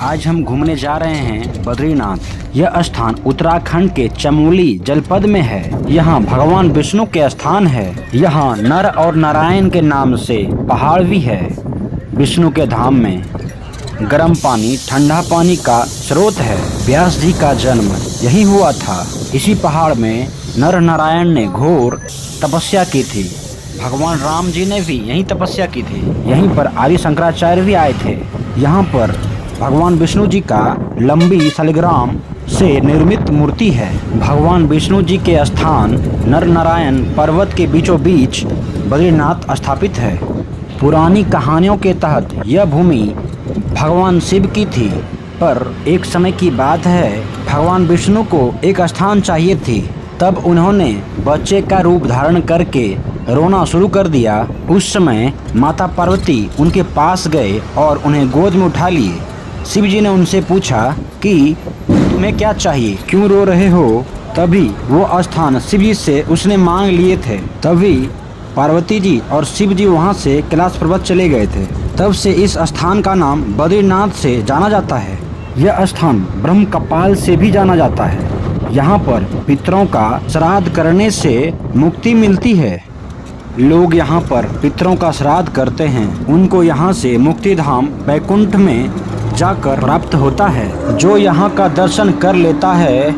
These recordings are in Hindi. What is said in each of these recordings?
आज हम घूमने जा रहे हैं बद्रीनाथ। यह स्थान उत्तराखंड के चमोली जनपद में है। यहाँ भगवान विष्णु के स्थान है। यहाँ नर और नारायण के नाम से पहाड़ भी है। विष्णु के धाम में गर्म पानी ठंडा पानी का स्रोत है। व्यास जी का जन्म यही हुआ था। इसी पहाड़ में नर नारायण ने घोर तपस्या की थी। भगवान राम जी ने भी यही तपस्या की थी। यहीं पर आदि शंकराचार्य भी आए थे। यहाँ पर भगवान विष्णु जी का लंबी शालिग्राम से निर्मित मूर्ति है। भगवान विष्णु जी के स्थान नर नारायण पर्वत के बीचों बीच बद्रीनाथ स्थापित है। पुरानी कहानियों के तहत यह भूमि भगवान शिव की थी, पर एक समय की बात है, भगवान विष्णु को एक स्थान चाहिए थी। तब उन्होंने बच्चे का रूप धारण करके रोना शुरू कर दिया। उस समय माता पार्वती उनके पास गए और उन्हें गोद में उठा लिए। शिव जी ने उनसे पूछा कि तुम्हें क्या चाहिए, क्यों रो रहे हो। तभी वो स्थान शिव जी से उसने मांग लिए थे। तभी पार्वती जी और शिव जी वहाँ से कैलाश पर्वत चले गए थे। तब से इस स्थान का नाम बद्रीनाथ से जाना जाता है। यह स्थान ब्रह्म कपाल से भी जाना जाता है। यहाँ पर पितरों का श्राद्ध करने से मुक्ति मिलती है। लोग यहाँ पर पितरों का श्राद्ध करते हैं। उनको यहाँ से मुक्ति धाम वैकुंठ में जाकर प्राप्त होता है। जो यहाँ का दर्शन कर लेता है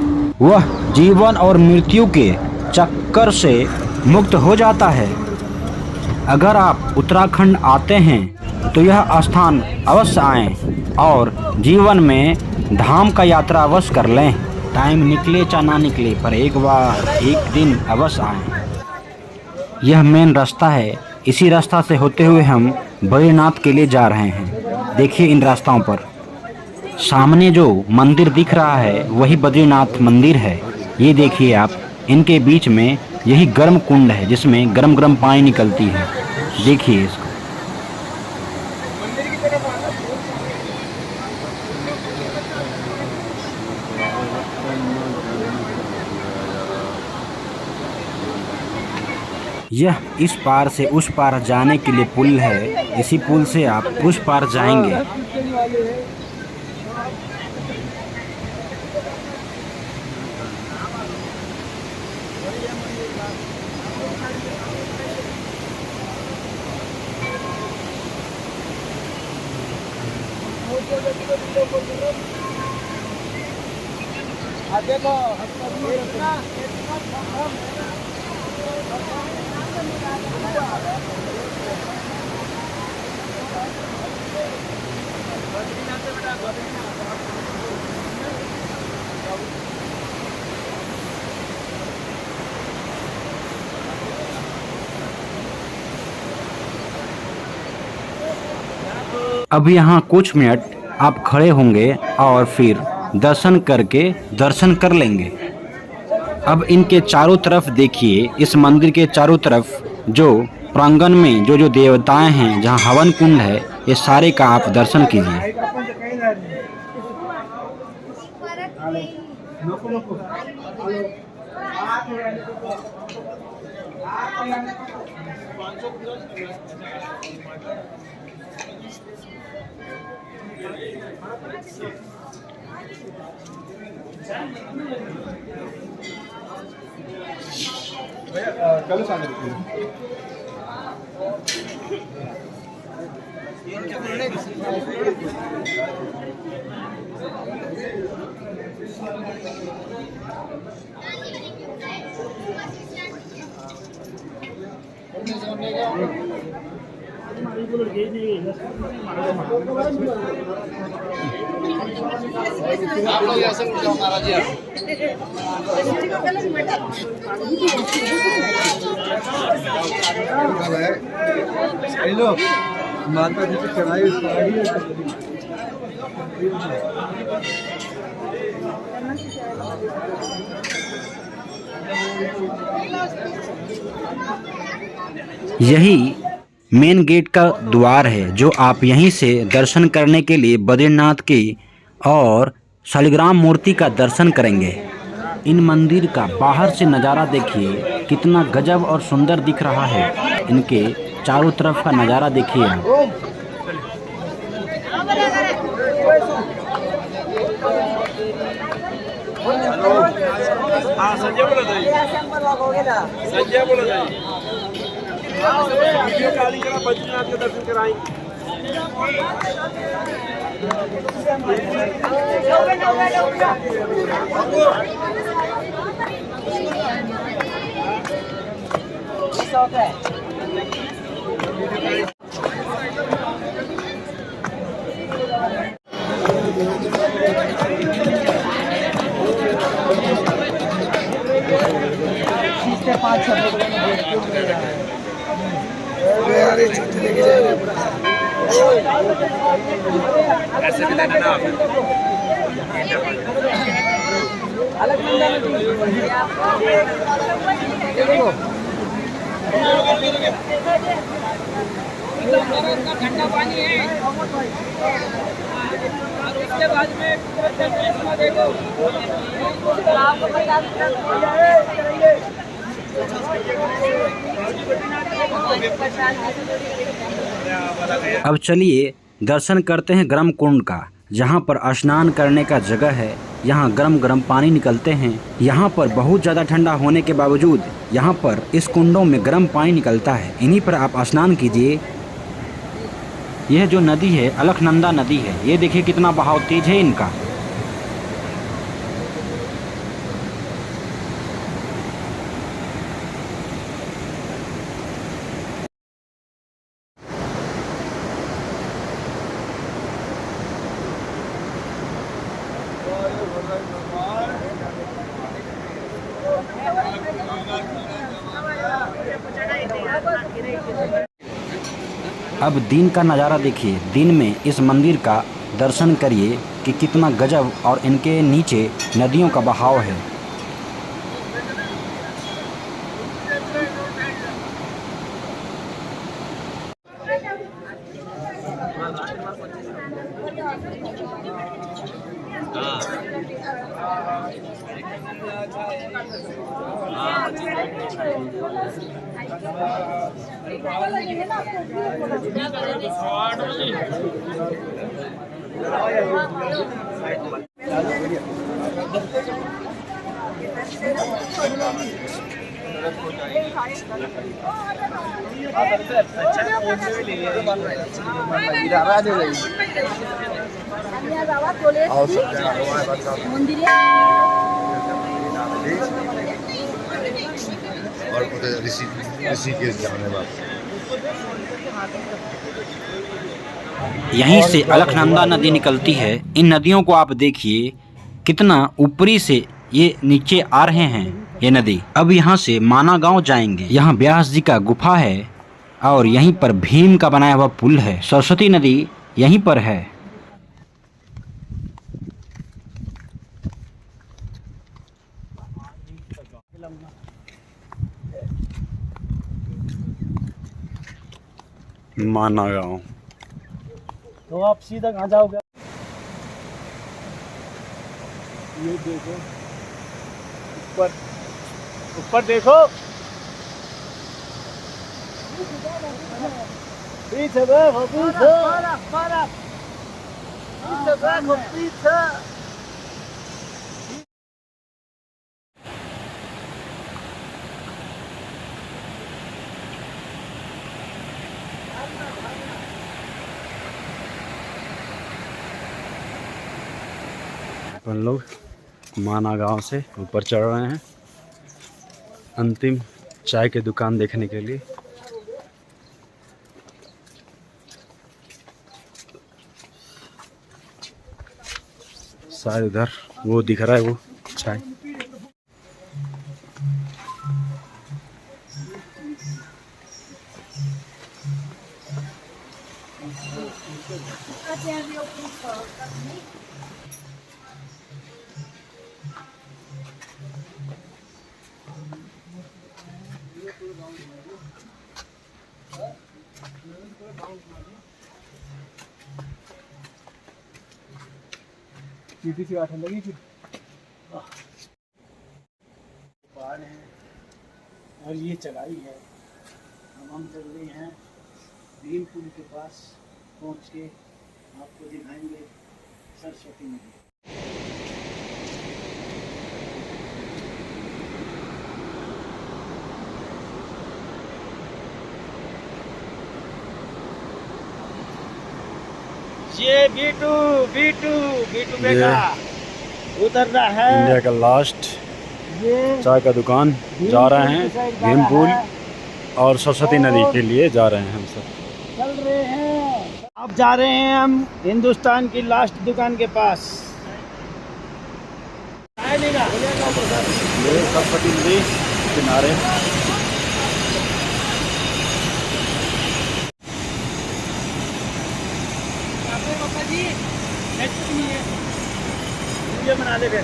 वह जीवन और मृत्यु के चक्कर से मुक्त हो जाता है। अगर आप उत्तराखंड आते हैं तो यह स्थान अवश्य आएं और जीवन में धाम का यात्रा अवश्य कर लें। टाइम निकले चाहे ना निकले, पर एक बार एक दिन अवश्य आएं। यह मेन रास्ता है। इसी रास्ता से होते हुए हम बद्रीनाथ के लिए जा रहे हैं। देखिए इन रास्ताओं पर सामने जो मंदिर दिख रहा है वही बद्रीनाथ मंदिर है। ये देखिए आप, इनके बीच में यही गर्म कुंड है जिसमें गरम गरम पानी निकलती है। देखिए इसको। यह इस पार से उस पार जाने के लिए पुल है। इसी पुल से आप उस पार जाएंगे। अब यहाँ कुछ मिनट आप खड़े होंगे और फिर दर्शन कर लेंगे। अब इनके चारों तरफ देखिए, इस मंदिर के चारों तरफ जो प्रांगण में जो जो देवताएं हैं, जहाँ हवन कुंड है, ये सारे का आप दर्शन कीजिए। कल सांग आप लोग ऐसे उठ जाओ महाराज जी। हेलो माता जी की चढ़ाई यही मेन गेट का द्वार है, जो आप यहीं से दर्शन करने के लिए बद्रीनाथ की और शालिग्राम मूर्ति का दर्शन करेंगे। इन मंदिर का बाहर से नज़ारा देखिए, कितना गजब और सुंदर दिख रहा है। इनके चारों तरफ का नज़ारा देखिए आप। संजय बोला जाए वीडियो कॉलिंग करा बद्रीनाथ के दर्शन कराएंगे। ऐसे भी लेना ना ठंडा पानी है इसके बाद में देखो अब चलिए दर्शन करते हैं गर्म कुंड का, जहाँ पर स्नान करने का जगह है। यहाँ गरम गरम पानी निकलते हैं। यहाँ पर बहुत ज़्यादा ठंडा होने के बावजूद यहाँ पर इस कुंडों में गर्म पानी निकलता है। इन्हीं पर आप स्नान कीजिए। यह जो नदी है अलकनंदा नदी है। ये देखिए कितना बहाव तेज है इनका। अब दिन का नज़ारा देखिए। दिन में इस मंदिर का दर्शन करिए कि कितना गजब और इनके नीचे नदियों का बहाव है। और ऋषिकेश जाने वाले यहीं से अलकनंदा नदी निकलती है। इन नदियों को आप देखिए कितना ऊपरी से ये नीचे आ रहे हैं ये नदी। अब यहाँ से माना गांव जाएंगे। यहाँ व्यास जी का गुफा है और यहीं पर भीम का बनाया हुआ पुल है। सरस्वती नदी यहीं पर है। माना गांव। तो आप सीधा कहाँ जाओगे? ये देखो ऊपर, ऊपर देखो। पीछे देखो, पीछे देखो, पीछे। अपन लोग माना गांव से ऊपर चढ़ रहे हैं अंतिम चाय की दुकान देखने के लिए। शायद उधर वो दिख रहा है वो चाय। सीधी सी आठ लगी फिर पहाड़ है और ये चढ़ाई है। हम चल रहे हैं भीम पुल के पास पहुंच के आपको दिखाएंगे सरस्वती नदी। ये बीटू बीटू बीटू बेटा उतर रहा है। इंडिया का लास्ट ये चाय का दुकान जा रहे हैं भीमपुल और सरस्वती नदी के लिए जा रहे हैं हम सब। चल रहे हैं। अब जा रहे हैं हम हिंदुस्तान की लास्ट दुकान के पास। ये सरस्वती नदी किनारे पापा जी वीडियो बना ले फिर।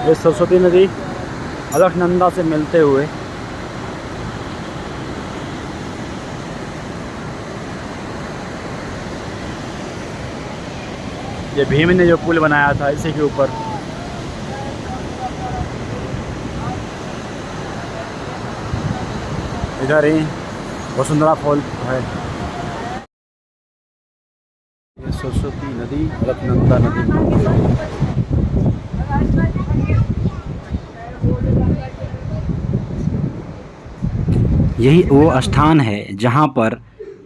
ये सरस्वती नदी अलकनंदा से मिलते हुए ये भीम ने जो पुल बनाया था इसी के ऊपर इधर ही वसुंधरा फॉल है। ये सरस्वती नदी अलकनंदा नदी यही वो स्थान है जहाँ पर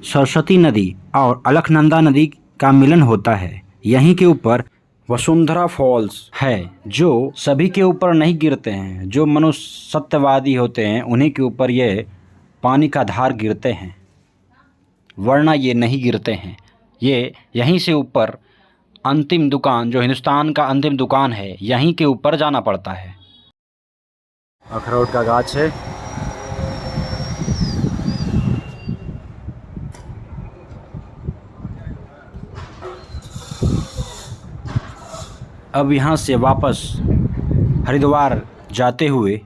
सरस्वती नदी और अलकनंदा नदी का मिलन होता है। यहीं के ऊपर वसुंधरा फॉल्स है जो सभी के ऊपर नहीं गिरते हैं। जो मनुष्य सत्यवादी होते हैं उन्हीं के ऊपर ये पानी का धार गिरते हैं, वरना ये नहीं गिरते हैं। ये यहीं से ऊपर अंतिम दुकान जो हिंदुस्तान का अंतिम दुकान है यहीं के ऊपर जाना पड़ता है। अखरोट का गाछ है। अब यहाँ से वापस हरिद्वार जाते हुए